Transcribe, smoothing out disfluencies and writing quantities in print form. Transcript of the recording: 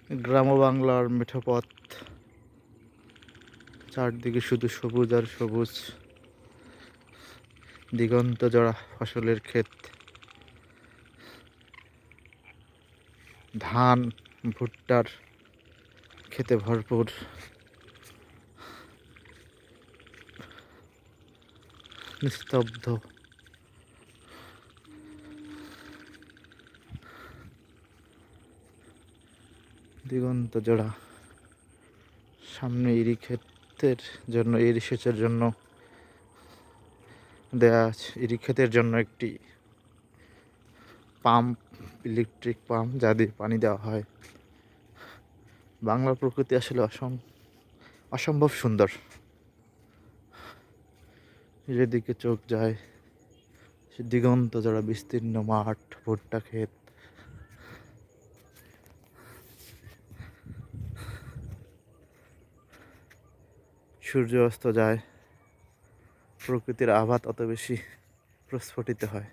গ্রাম বাংলার মেঠো পথ, চারদিকে শুধু সবুজ আর সবুজ, দিগন্ত জোড়া ফসলের ক্ষেত, ধান ভুট্টার খেতে ভরপুর, নিস্তব্ধ, দিগন্ত জোড়া। সামনে ইরি সেচের জন্য দেয়া আছে, ইরি ক্ষেতের জন্য একটি পাম্প, ইলেকট্রিক পাম্প, যা দিয়ে পানি দেওয়া হয়। বাংলার প্রকৃতি আসলে অসম্ভব সুন্দর। যেদিকে চোখ যায় সে দিগন্ত জোড়া বিস্তীর্ণ মাঠ, ভুট্টা ক্ষেত, সূর্য অস্ত যায়, প্রকৃতির আভা তত বেশি প্রস্ফুটিত হয়।